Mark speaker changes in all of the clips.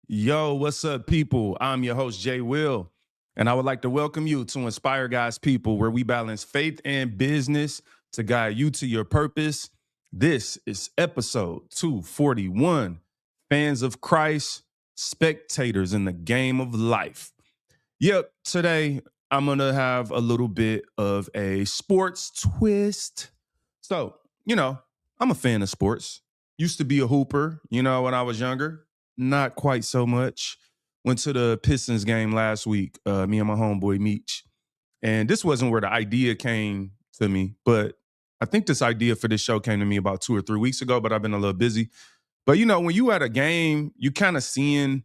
Speaker 1: Yo, what's up, people? I'm your host, Jay Will, and I would like to welcome you to Inspire God's People, where we balance faith and business to guide you to your purpose. This is episode 241, Fans of Christ, Spectators in the Game of Life. Yep, today I'm going to have a little bit of a sports twist. So, I'm a fan of sports. Used to be a hooper, when I was younger. Not quite so much. Went to the Pistons game last week, me and my homeboy Meech. And this wasn't where the idea came to me, but I think this idea for this show came to me about 2 or 3 weeks ago, but I've been a little busy. But when you at a game, you kind of seeing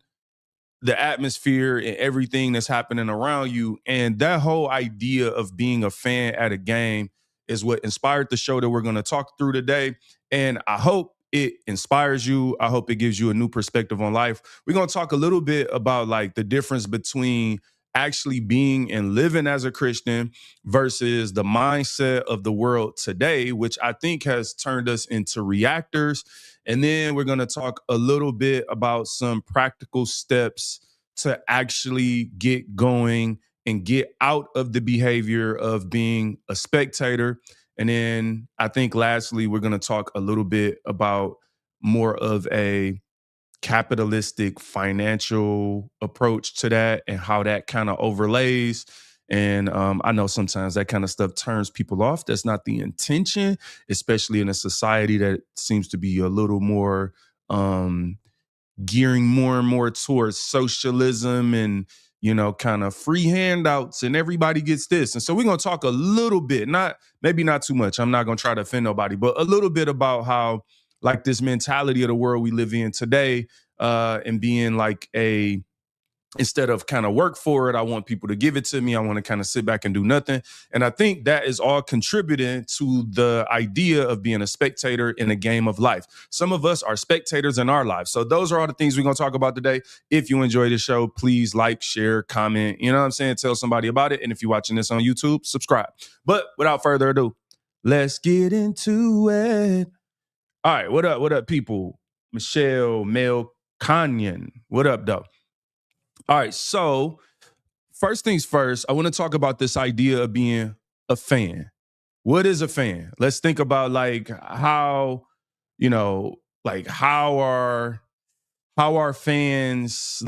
Speaker 1: the atmosphere and everything that's happening around you. And that whole idea of being a fan at a game is what inspired the show that we're going to talk through today. And I hope it inspires you. I hope it gives you a new perspective on life. We're going to talk a little bit about like the difference between actually being and living as a Christian versus the mindset of the world today, which I think has turned us into reactors. And then we're going to talk a little bit about some practical steps to actually get going and get out of the behavior of being a spectator. And then I think lastly, we're going to talk a little bit about more of a capitalistic financial approach to that and how that kind of overlays. And I know sometimes that kind of stuff turns people off. That's not the intention, especially in a society that seems to be a little more gearing more and more towards socialism and kind of free handouts and everybody gets this. And so we're going to talk a little bit, maybe not too much. I'm not going to try to offend nobody, but a little bit about how like this mentality of the world we live in today and being like instead of kind of work for it, I want people to give it to me. I want to kind of sit back and do nothing. And I think that is all contributing to the idea of being a spectator in a game of life. Some of us are spectators in our lives. So those are all the things we're going to talk about today. If you enjoy the show, please like, share, comment, you know what I'm saying? Tell somebody about it. And if you're watching this on YouTube, subscribe. But without further ado, let's get into it. All right. What up, people? Michelle, Mel, Kanyan. What up, though? All right, so first things first, I want to talk about this idea of being a fan. What is a fan? Let's think about like how, how are fans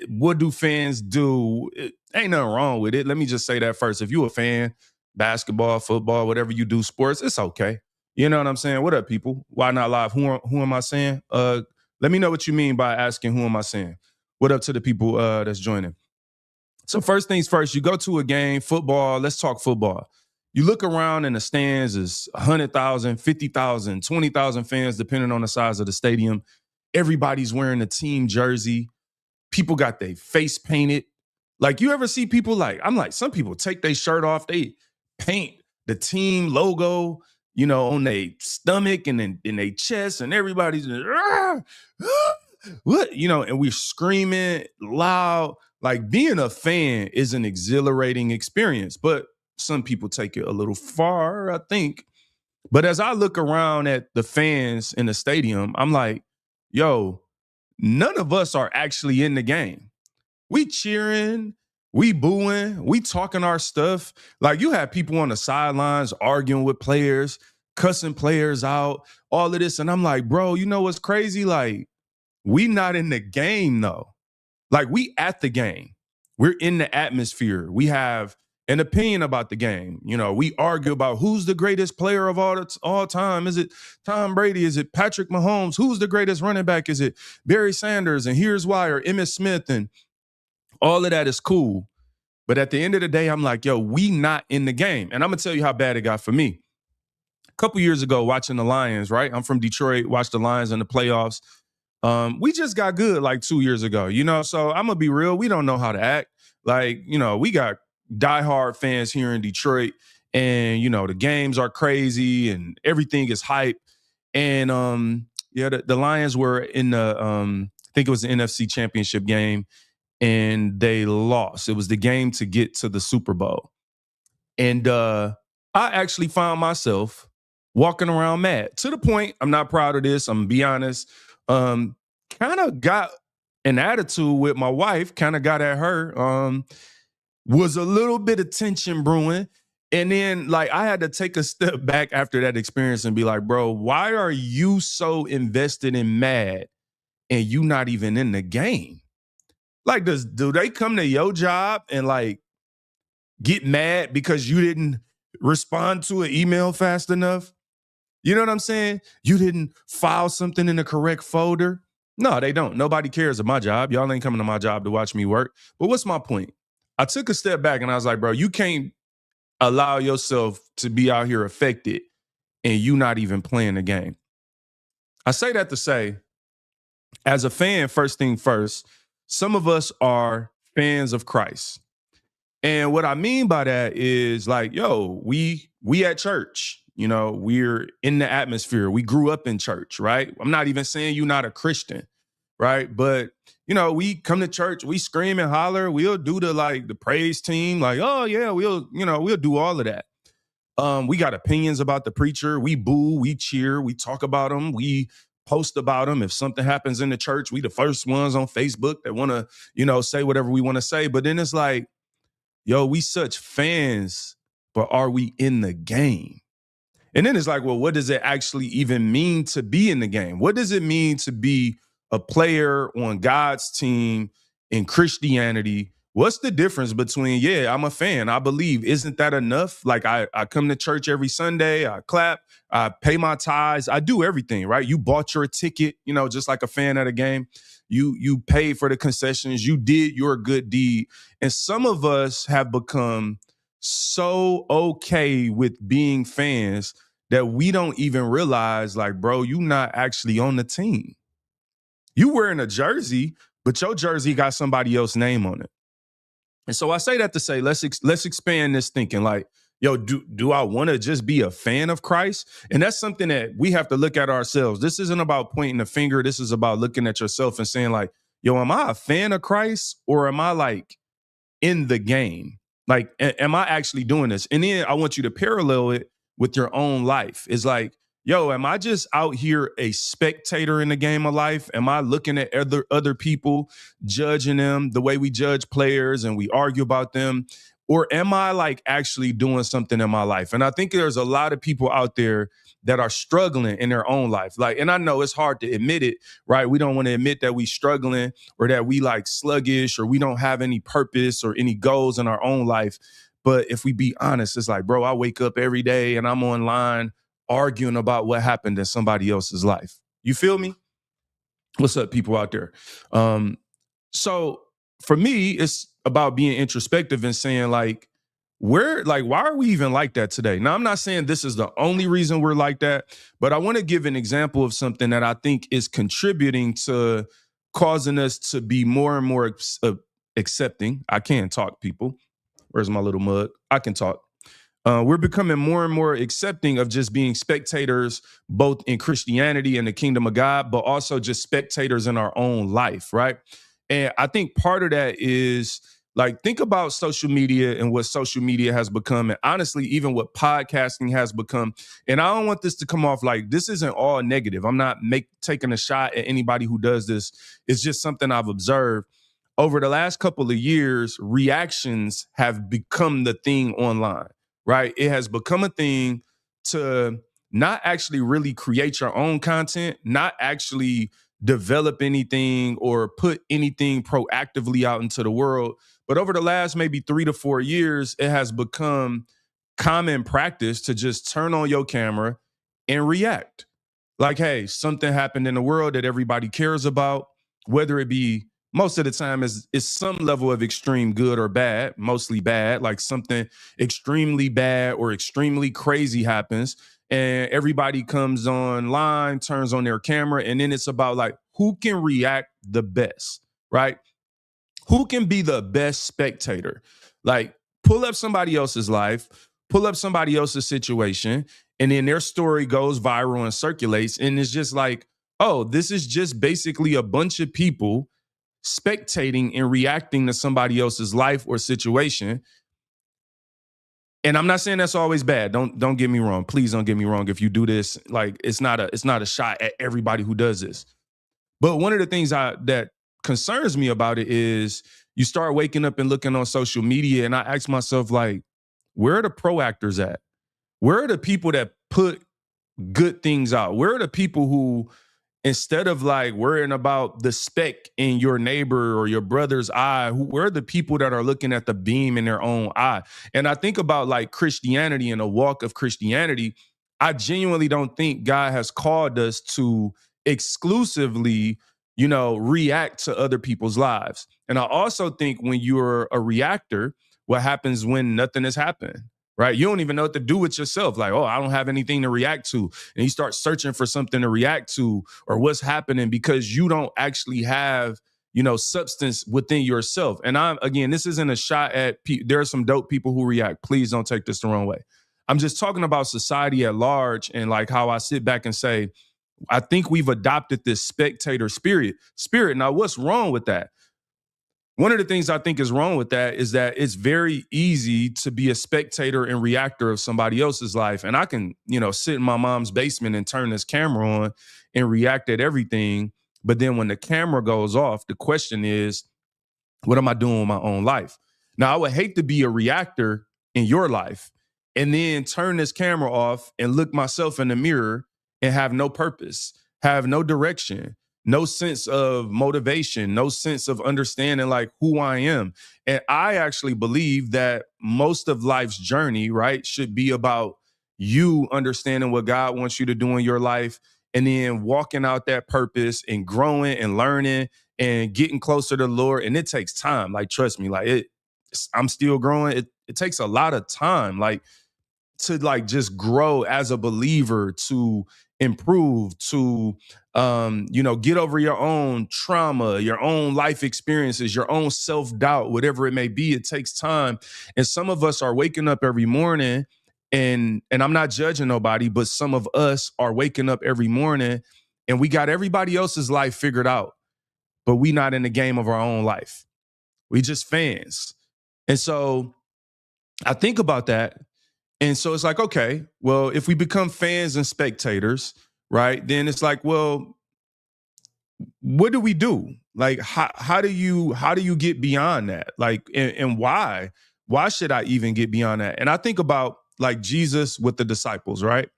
Speaker 1: what do fans do? Ain't nothing wrong with it. Let me just say that first. If you a fan, basketball, football, whatever you do, sports, it's okay. You know what I'm saying? What up, people? Why not live? Who am I saying? Let me know what you mean by asking who am I saying. What up to the people that's joining? So first things first, you go to a game, football, let's talk football. You look around in the stands, is 100,000, 50,000, 20,000 fans, depending on the size of the stadium. Everybody's wearing a team jersey. People got their face painted. Like you ever see people some people take their shirt off, they paint the team logo, on their stomach and in their chest, and everybody's what, and we're screaming loud. Like being a fan is an exhilarating experience, but some people take it a little far, I think. But as I look around at the fans in the stadium, I'm like, yo, none of us are actually in the game. We cheering, we booing, we talking our stuff. Like you have people on the sidelines arguing with players, cussing players out, all of this. And I'm like, bro, you know what's crazy? Like, we not in the game though. Like we at the game. We're in the atmosphere. We have an opinion about the game. We argue about who's the greatest player of all time. Is it Tom Brady? Is it Patrick Mahomes? Who's the greatest running back? Is it Barry Sanders? And here's why, or Emmitt Smith. And all of that is cool. But at the end of the day, I'm like, yo, we not in the game. And I'm going to tell you how bad it got for me. A couple years ago, watching the Lions, right? I'm from Detroit, watched the Lions in the playoffs. We just got good like 2 years ago, so I'm gonna be real. We don't know how to act. Like, we got diehard fans here in Detroit and, the games are crazy and everything is hype. And, the Lions were in the, I think it was the NFC Championship game and they lost. It was the game to get to the Super Bowl. And I actually found myself walking around mad to the point, I'm not proud of this. I'm gonna be honest. kind of got an attitude with my wife, kind of got at her. Was a little bit of tension brewing. And then like I had to take a step back after that experience and be like, bro, why are you so invested and mad and you not even in the game? Like, do they come to your job and like get mad because you didn't respond to an email fast enough? You know what I'm saying? You didn't file something in the correct folder. No, they don't. Nobody cares of my job. Y'all ain't coming to my job to watch me work. But what's my point? I took a step back and I was like, bro, you can't allow yourself to be out here affected and you not even playing the game. I say that to say, as a fan, first thing first, some of us are fans of Christ. And what I mean by that is like, yo, we at church, you know, we're in the atmosphere. We grew up in church, right? I'm not even saying you're not a Christian, right? But you know, we come to church, we scream and holler, we'll do the praise team, like, oh yeah, we'll do all of that. We got opinions about the preacher, we boo, we cheer, we talk about them, we post about them. If something happens in the church, we the first ones on Facebook that want to, say whatever we want to say. But then it's like, yo, we such fans, but are we in the game? And then it's like, well, what does it actually even mean to be in the game? What does it mean to be a player on God's team in Christianity? What's the difference between, yeah, I'm a fan, I believe, isn't that enough? Like I come to church every Sunday, I clap, I pay my tithes, I do everything, right? You bought your ticket, just like a fan at a game. You paid for the concessions, you did your good deed. And some of us have become so okay with being fans that we don't even realize, like, bro, you not actually on the team. You wearing a jersey, but your jersey got somebody else's name on it. And so I say that to say, let's expand this thinking. Like, yo, do I want to just be a fan of Christ? And that's something that we have to look at ourselves. This isn't about pointing the finger. This is about looking at yourself and saying, like, yo, am I a fan of Christ or am I like in the game? Like, am I actually doing this? And then I want you to parallel it with your own life. It's like, yo, am I just out here a spectator in the game of life? Am I looking at other people, judging them the way we judge players and we argue about them? Or am I like actually doing something in my life? And I think there's a lot of people out there that are struggling in their own life. Like, and I know it's hard to admit it, right? We don't want to admit that we struggling or that we like sluggish or we don't have any purpose or any goals in our own life. But if we be honest, it's like, bro, I wake up every day and I'm online arguing about what happened in somebody else's life. You feel me? What's up, people out there? So for me, it's about being introspective and saying like, why are we even like that today? Now, I'm not saying this is the only reason we're like that, but I want to give an example of something that I think is contributing to causing us to be more and more accepting. I can't talk, people. Where's my little mug? I can talk. We're becoming more and more accepting of just being spectators, both in Christianity and the kingdom of God, but also just spectators in our own life, right? And I think part of that is like, think about social media and what social media has become. And honestly, even what podcasting has become. And I don't want this to come off like this isn't all negative. I'm not taking a shot at anybody who does this. It's just something I've observed. Over the last couple of years, reactions have become the thing online, right? It has become a thing to not actually really create your own content, not actually develop anything or put anything proactively out into the world. But over the last maybe 3 to 4 years, it has become common practice to just turn on your camera and react. Like, hey, something happened in the world that everybody cares about, whether it be most of the time is some level of extreme good or bad, mostly bad, like something extremely bad or extremely crazy happens and everybody comes online, turns on their camera, and then it's about like who can react the best, right? Who can be the best spectator? Like, pull up somebody else's life, pull up somebody else's situation, and then their story goes viral and circulates. And it's just like, oh, this is just basically a bunch of people spectating and reacting to somebody else's life or situation. And I'm not saying that's always bad. Don't get me wrong. Please don't get me wrong. If you do this, like it's not a shot at everybody who does this. But one of the things that concerns me about it is you start waking up and looking on social media, and I ask myself, like, where are the pro actors at? Where are the people that put good things out? Where are the people who, instead of like worrying about the speck in your neighbor or your brother's eye, where are the people that are looking at the beam in their own eye? And I think about like Christianity and the walk of Christianity. I genuinely don't think God has called us to exclusively, react to other people's lives. And I also think when you're a reactor, what happens when nothing has happened? Right? You don't even know what to do with yourself. Like, oh, I don't have anything to react to. And you start searching for something to react to or what's happening because you don't actually have, substance within yourself. And again, this isn't a shot at, there are some dope people who react. Please don't take this the wrong way. I'm just talking about society at large and like how I sit back and say, I think we've adopted this spectator spirit. Now, what's wrong with that? One of the things I think is wrong with that is that it's very easy to be a spectator and reactor of somebody else's life. And I can, sit in my mom's basement and turn this camera on and react at everything. But then when the camera goes off, the question is, what am I doing with my own life? Now, I would hate to be a reactor in your life and then turn this camera off and look myself in the mirror and have no purpose, have no direction, no sense of motivation, no sense of understanding like who I am. And I actually believe that most of life's journey, right, should be about you understanding what God wants you to do in your life and then walking out that purpose and growing and learning and getting closer to the Lord. And it takes time. Like, trust me, like I'm still growing. It takes a lot of time. Like, to like just grow as a believer, to improve, to get over your own trauma, your own life experiences, your own self-doubt, whatever it may be. It takes time. And some of us are waking up every morning, and I'm not judging nobody, but some of us are waking up every morning and we got everybody else's life figured out, but we not in the game of our own life. We just fans. And so I think about that. And so it's like, okay, well, if we become fans and spectators, right, then it's like, well, what do we do? Like, how do you get beyond that? Like, and why? Why should I even get beyond that? And I think about like Jesus with the disciples, right?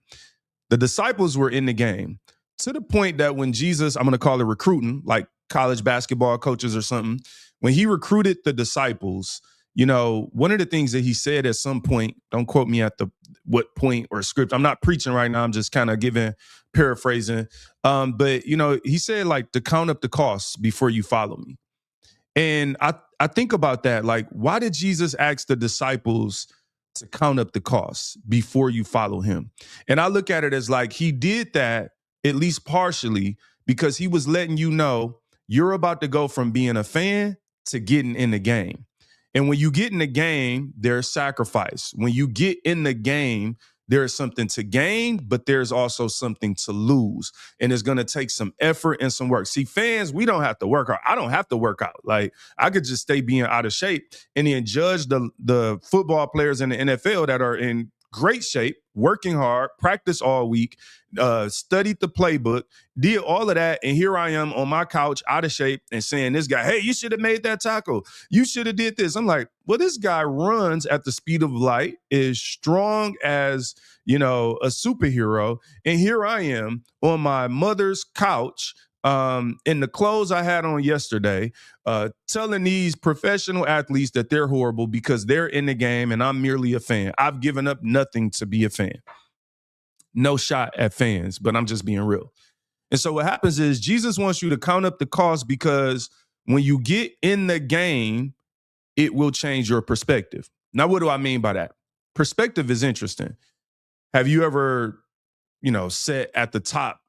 Speaker 1: The disciples were in the game to the point that when Jesus, I'm going to call it recruiting, like college basketball coaches or something, when he recruited the disciples, one of the things that he said at some point, don't quote me at the what point or script. I'm not preaching right now. I'm just kind of paraphrasing. But he said like to count up the costs before you follow me. And I think about that. Like, why did Jesus ask the disciples to count up the costs before you follow him? And I look at it as like he did that at least partially because he was letting you know you're about to go from being a fan to getting in the game. And when you get in the game, there's sacrifice. When you get in the game, there's something to gain, but there's also something to lose. And it's going to take some effort and some work. See, fans, we don't have to work out. I don't have to work out. Like, I could just stay being out of shape and then judge the football players in the NFL that are in great shape, working hard, practice all week, studied the playbook, did all of that. And here I am on my couch out of shape and saying this guy, hey, you should have made that tackle. You should have did this. I'm like, well, this guy runs at the speed of light, is strong as, a superhero. And here I am on my mother's couch in the clothes I had on yesterday, telling these professional athletes that they're horrible because they're in the game and I'm merely a fan. I've given up nothing to be a fan. No shot at fans, but I'm just being real. And so what happens is Jesus wants you to count up the cost because when you get in the game, it will change your perspective. Now, what do I mean by that? Perspective is interesting. Have you ever, sat at the top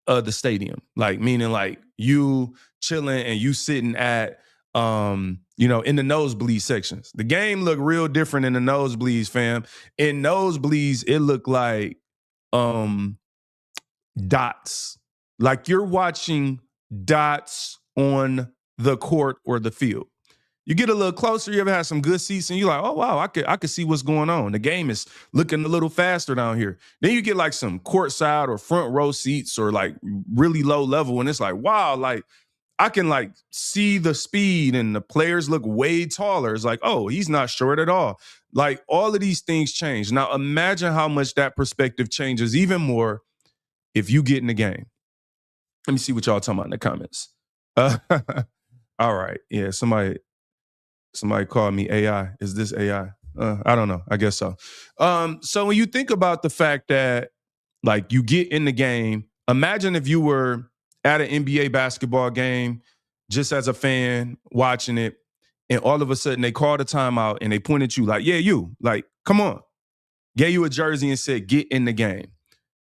Speaker 1: of the stadium? Like, meaning like you chilling and you sitting at, in the nosebleed sections. The game looked real different in the nosebleeds, fam. In nosebleeds, it looked like dots. Like you're watching dots on the court or the field. You get a little closer, you ever had some good seats and you're like, oh wow, I could see what's going on. The game is looking a little faster down here. Then you get like some courtside or front row seats or like really low level, and it's like, wow, like I can like see the speed and the players look way taller. It's like, oh, he's not short at all. Like all of these things change. Now imagine how much that perspective changes even more if you get in the game. Let me see what y'all talking about in the comments. Uh, all right. Yeah, somebody called me AI. Is this AI? I don't know. I guess so. So when you think about the fact that like you get in the game, imagine if you were at an NBA basketball game just as a fan watching it, and all of a sudden they called a timeout and they pointed at you like, yeah, you, like, come on. Gave you a jersey and said, get in the game.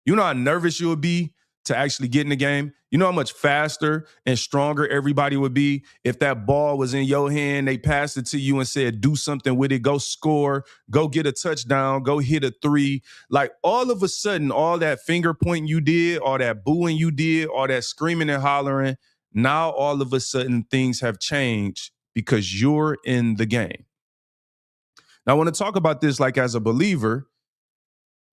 Speaker 1: You know how nervous you would be to actually get in the game? You know how much faster and stronger everybody would be if that ball was in your hand, they passed it to you and said, do something with it, go score, go get a touchdown, go hit a three. Like all of a sudden, all that finger pointing you did, all that booing you did, all that screaming and hollering, now all of a sudden things have changed because you're in the game. Now, I want to talk about this like as a believer.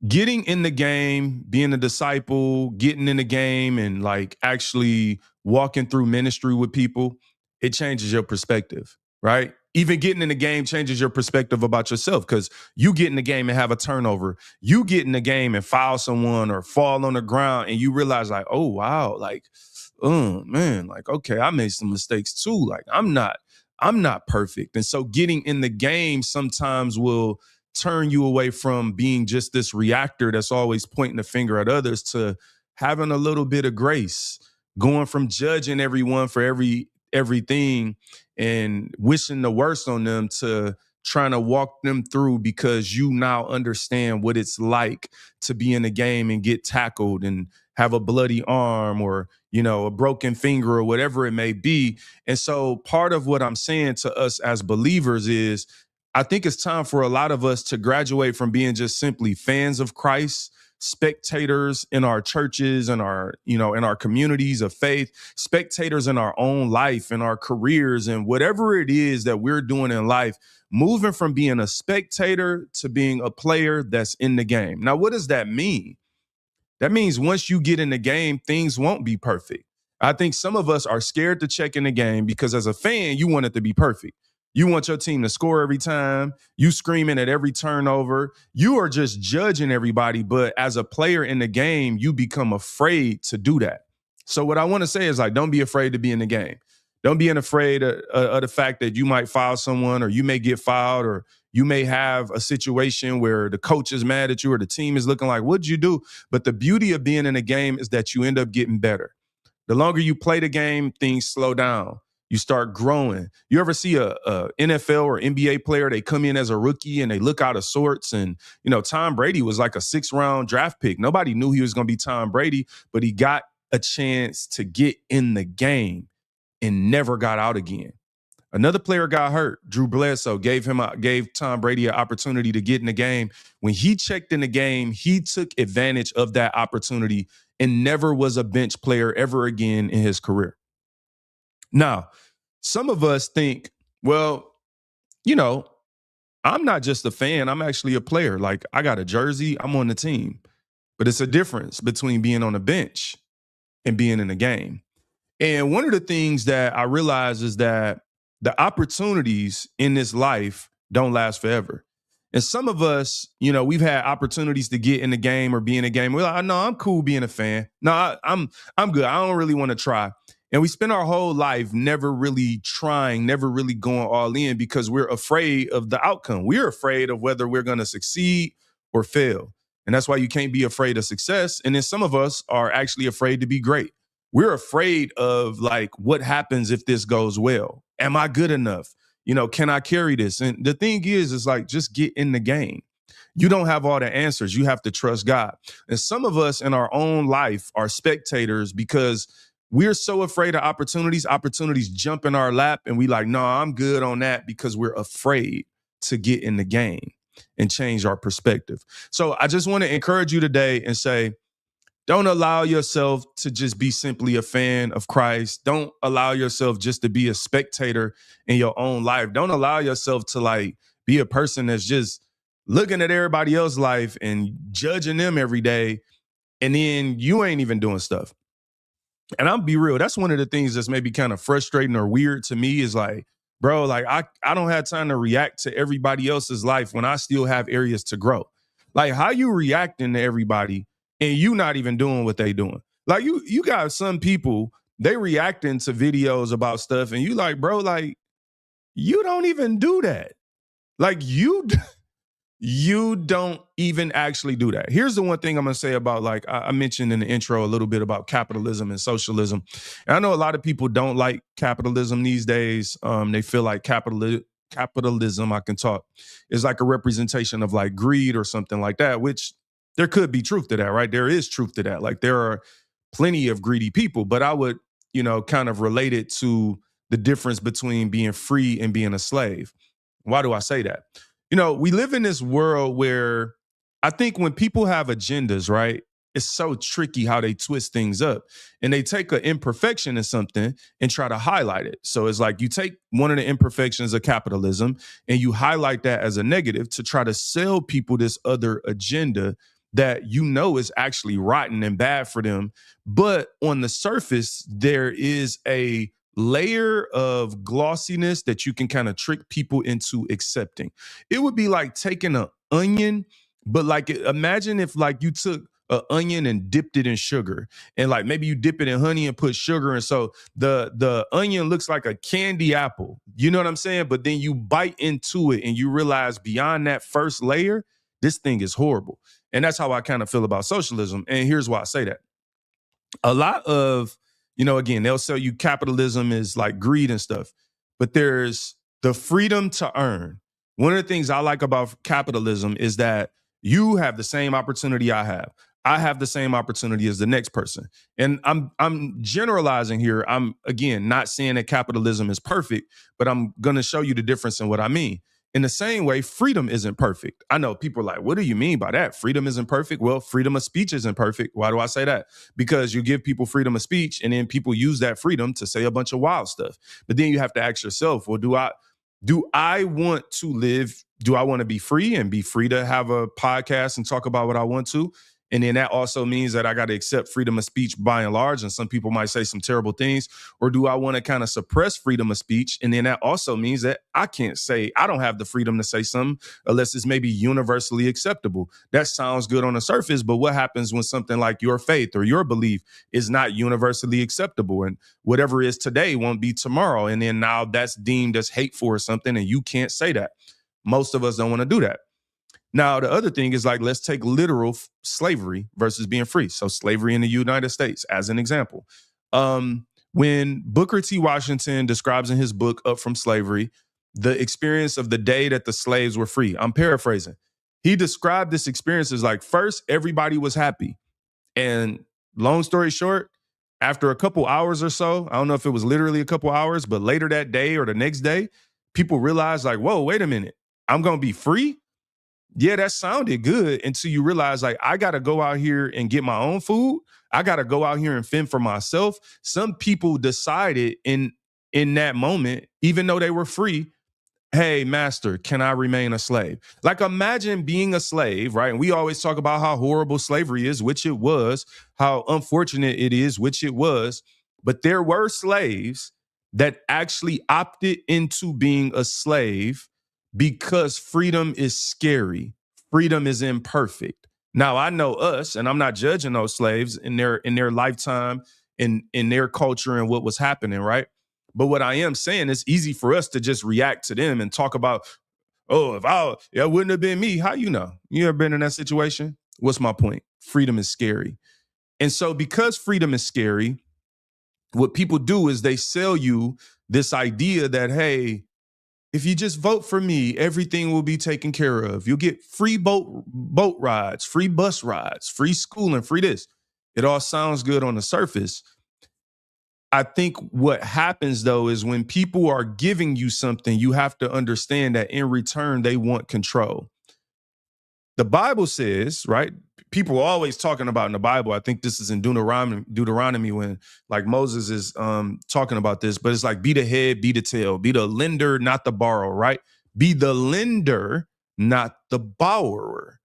Speaker 1: Getting in the game, being a disciple, getting in the game and like actually walking through ministry with people, it changes your perspective, right? Even getting in the game changes your perspective about yourself because you get in the game and have a turnover. You get in the game and foul someone or fall on the ground and you realize like, oh, wow, like, oh man, like, okay, I made some mistakes too. Like I'm not perfect. And so getting in the game sometimes will turn you away from being just this reactor that's always pointing the finger at others to having a little bit of grace, going from judging everyone for everything and wishing the worst on them to trying to walk them through because you now understand what it's like to be in a game and get tackled and have a bloody arm or a broken finger or whatever it may be. And so part of what I'm saying to us as believers is I think it's time for a lot of us to graduate from being just simply fans of Christ, spectators in our churches and in our communities of faith, spectators in our own life and our careers and whatever it is that we're doing in life, moving from being a spectator to being a player that's in the game. Now, what does that mean? That means once you get in the game, things won't be perfect. I think some of us are scared to check in the game because as a fan, you want it to be perfect. You want your team to score every time. You screaming at every turnover. You are just judging everybody. But as a player in the game, you become afraid to do that. So what I want to say is like, don't be afraid to be in the game. Don't be afraid of the fact that you might foul someone or you may get fouled or you may have a situation where the coach is mad at you or the team is looking like, what'd you do? But the beauty of being in a game is that you end up getting better. The longer you play the game, things slow down. You start growing. You ever see a NFL or NBA player, they come in as a rookie and they look out of sorts. And, Tom Brady was like a 6th-round draft pick. Nobody knew he was going to be Tom Brady, but he got a chance to get in the game and never got out again. Another player got hurt. Drew Bledsoe gave Tom Brady an opportunity to get in the game. When he checked in the game, he took advantage of that opportunity and never was a bench player ever again in his career. Now, some of us think, well, I'm not just a fan. I'm actually a player. Like I got a jersey. I'm on the team. But it's a difference between being on the bench and being in the game. And one of the things that I realize is that the opportunities in this life don't last forever. And some of us, we've had opportunities to get in the game or be in a game. We're like, no, I'm cool being a fan. No, I'm good. I don't really want to try. And we spend our whole life never really trying, never really going all in because we're afraid of the outcome. We're afraid of whether we're going to succeed or fail. And that's why you can't be afraid of success. And then some of us are actually afraid to be great. We're afraid of like, what happens if this goes well? Am I good enough? Can I carry this? And the thing is like, just get in the game. You don't have all the answers. You have to trust God. And some of us in our own life are spectators because we're so afraid of opportunities. Opportunities jump in our lap and we like, no, I'm good on that because we're afraid to get in the game and change our perspective. So I just want to encourage you today and say, Don't allow yourself to just be simply a fan of Christ. Don't allow yourself just to be a spectator in your own life. Don't allow yourself to like be a person that's just looking at everybody else's life and judging them every day. And then you ain't even doing stuff. And I'll be real, that's one of the things that's maybe kind of frustrating or weird to me is like, bro, like I don't have time to react to everybody else's life when I still have areas to grow. Like how you reacting to everybody and you not even doing what they doing. Like you got some people, they reacting to videos about stuff and you like, bro, like you don't even do that. Like you don't even actually do that. Here's the one thing I'm gonna say about like I mentioned in the intro a little bit about capitalism and socialism. And I know a lot of people don't like capitalism these days. They feel like capitalism, I can talk, is like a representation of like greed or something like that, which there could be truth to that, right? There is truth to that. Like there are plenty of greedy people, but I would, kind of relate it to the difference between being free and being a slave. Why do I say that? We live in this world where I think when people have agendas, right, it's so tricky how they twist things up and they take an imperfection in something and try to highlight it. So it's like you take one of the imperfections of capitalism and you highlight that as a negative to try to sell people this other agenda that is actually rotten and bad for them. But on the surface, there is a layer of glossiness that you can kind of trick people into accepting. It would be like taking an onion, but like imagine if like you took an onion and dipped it in sugar, and like maybe you dip it in honey and put sugar, and so the onion looks like a candy apple. You know what I'm saying? But then you bite into it and you realize beyond that first layer, this thing is horrible. And that's how I kind of feel about socialism. And here's why I say that. A lot of, again, they'll sell you capitalism is like greed and stuff, but there's the freedom to earn. One of the things I like about capitalism is that you have the same opportunity I have. I have the same opportunity as the next person. And I'm generalizing here. I'm again not saying that capitalism is perfect, but I'm going to show you the difference in what I mean. In the same way, freedom isn't perfect. I know people are like, what do you mean by that? Freedom isn't perfect. Well, freedom of speech isn't perfect. Why do I say that? Because you give people freedom of speech and then people use that freedom to say a bunch of wild stuff. But then you have to ask yourself, well, do I want to live? Do I want to be free and be free to have a podcast and talk about what I want to? And then that also means that I got to accept freedom of speech by and large. And some people might say some terrible things. Or do I want to kind of suppress freedom of speech? And then that also means that I don't have the freedom to say something unless it's maybe universally acceptable. That sounds good on the surface, but what happens when something like your faith or your belief is not universally acceptable? And whatever is today won't be tomorrow. And then now that's deemed as hateful or something, and you can't say that. Most of us don't want to do that. Now, the other thing is like, let's take literal slavery versus being free. So slavery in the United States as an example. When Booker T. Washington describes in his book, Up From Slavery, the experience of the day that the slaves were free, I'm paraphrasing. He described this experience as like, first, everybody was happy. And long story short, after a couple hours or so, I don't know if it was literally a couple hours, but later that day or the next day, people realized like, whoa, wait a minute, I'm going to be free? Yeah, that sounded good until you realize like I got to go out here and get my own food. I got to go out here and fend for myself. Some people decided in that moment, even though they were free, hey, master, can I remain a slave? Like imagine being a slave, right? And we always talk about how horrible slavery is, which it was, how unfortunate it is, which it was. But there were slaves that actually opted into being a slave because freedom is scary. Freedom is imperfect. Now I know us, and I'm not judging those slaves in their lifetime, in their culture and what was happening, right? But what I am saying is easy for us to just react to them and talk about, oh, it wouldn't have been me. How you know? You ever been in that situation? What's my point? Freedom is scary. And so because freedom is scary, what people do is they sell you this idea that, hey, if you just vote for me, everything will be taken care of. You'll get free boat rides, free bus rides, free school, and free this. It all sounds good on the surface. I think what happens though is when people are giving you something, you have to understand that in return, they want control. The Bible says, right? people are always talking about in the Bible. I think this is in Deuteronomy when like Moses is talking about this, but it's like be the head, be the tail, be the lender, not the borrower, right? Be the lender, not the borrower.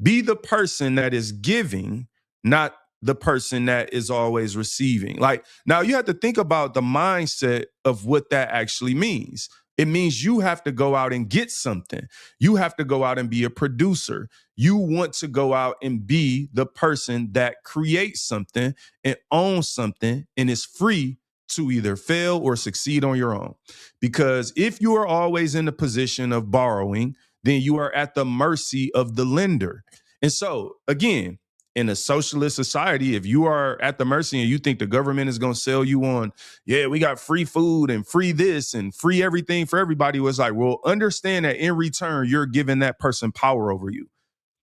Speaker 1: Be the person that is giving, not the person that is always receiving. Like now you have to think about the mindset of what that actually means. It means you have to go out and get something. You have to go out and be a producer. You want to go out and be the person that creates something and owns something and is free to either fail or succeed on your own. Because if you are always in the position of borrowing, then you are at the mercy of the lender. And so, again, in a socialist society, if you are at the mercy and you think the government is going to sell you on, yeah, we got free food and free this and free everything for everybody, was like, well, understand that in return, you're giving that person power over you.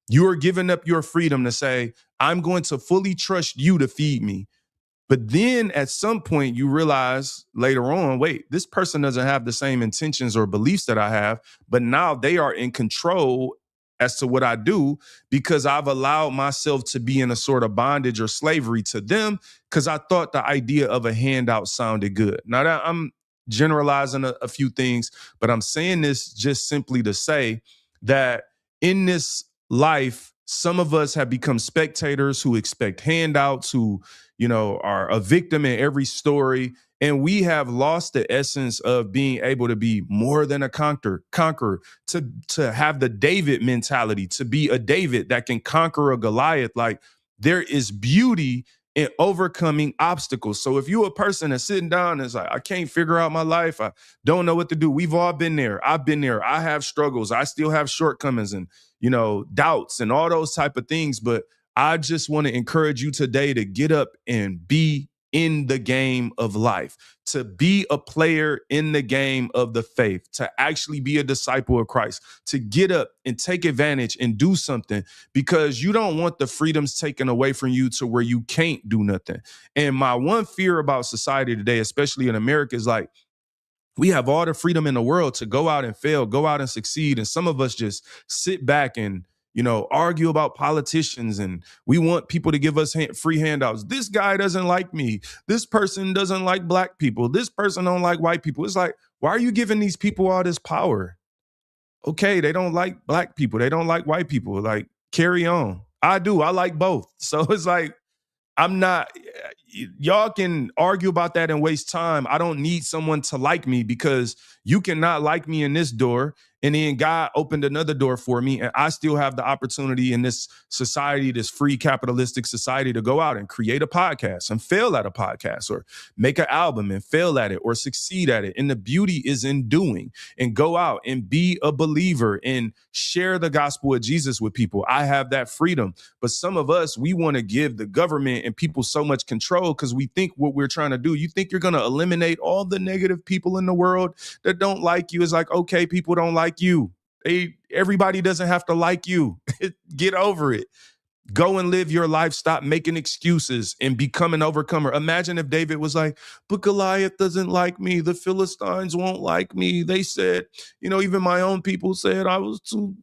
Speaker 1: You are giving up your freedom to say, I'm going to fully trust you to feed me. But then at some point you realize later on, wait, this person doesn't have the same intentions or beliefs that I have, but now they are in control as to what I do because I've allowed myself to be in a sort of bondage or slavery to them because I thought the idea of a handout sounded good. Now that I'm generalizing a few things, but I'm saying this just simply to say that in this life, some of us have become spectators who expect handouts, who are a victim in every story. And we have lost the essence of being able to be more than a conqueror, to have the David mentality, to be a David that can conquer a Goliath. Like there is beauty in overcoming obstacles. So if you're a person that's sitting down and is like, I can't figure out my life, I don't know what to do. We've all been there. I've been there. I have struggles. I still have shortcomings and, doubts and all those type of things. But I just want to encourage you today to get up and be in the game of life, to be a player in the game of the faith, to actually be a disciple of Christ, to get up and take advantage and do something because you don't want the freedoms taken away from you to where you can't do nothing. And my one fear about society today, especially in America, is like, we have all the freedom in the world to go out and fail, go out and succeed. And some of us just sit back and, argue about politicians and we want people to give us free handouts. This guy doesn't like me. This person doesn't like black people. This person don't like white people. It's like, why are you giving these people all this power? Okay, they don't like black people. They don't like white people. Like, carry on. I do. I like both. So it's like, I'm not, y'all can argue about that and waste time. I don't need someone to like me because you cannot like me in this door. And then God opened another door for me. And I still have the opportunity in this society, this free capitalistic society, to go out and create a podcast and fail at a podcast or make an album and fail at it or succeed at it. And the beauty is in doing and go out and be a believer and share the gospel of Jesus with people. I have that freedom. But some of us, we want to give the government and people so much control because we think what we're trying to do. You think you're going to eliminate all the negative people in the world that don't like you? It's like, okay, people don't like you. Everybody doesn't have to like you. Get over it. Go and live your life. Stop making excuses and become an overcomer. Imagine if David was like, but Goliath doesn't like me. The Philistines won't like me. They said, even my own people said I was to,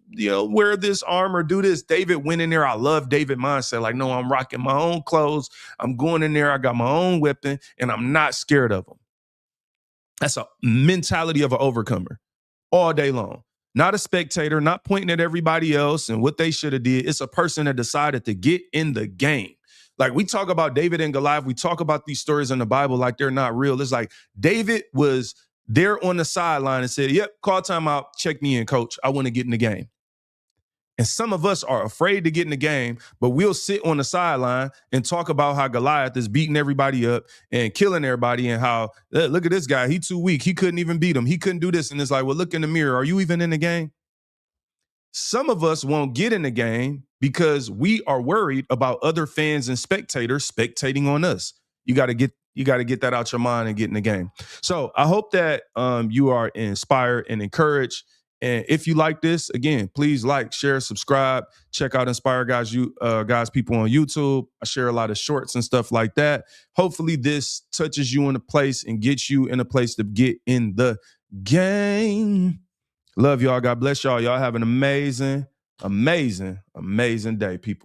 Speaker 1: wear this armor, do this. David went in there. I love David mindset. Like, no, I'm rocking my own clothes. I'm going in there. I got my own weapon and I'm not scared of them. That's a mentality of an overcomer all day long. Not a spectator, not pointing at everybody else and what they should have did. It's a person that decided to get in the game. Like we talk about David and Goliath. We talk about these stories in the Bible like they're not real. It's like David was there on the sideline and said, yep, call timeout. Check me in, coach. I want to get in the game. And some of us are afraid to get in the game, but we'll sit on the sideline and talk about how Goliath is beating everybody up and killing everybody and how, look at this guy, he too weak. He couldn't even beat him. He couldn't do this. And it's like, well, look in the mirror. Are you even in the game? Some of us won't get in the game because we are worried about other fans and spectators spectating on us. You got to get that out your mind and get in the game. So I hope that you are inspired and encouraged. And if you like this, again, please like, share, subscribe. Check out Inspire Guys People on YouTube. I share a lot of shorts and stuff like that. Hopefully this touches you in a place and gets you in a place to get in the game. Love y'all. God bless y'all. Y'all have an amazing, amazing, amazing day, people.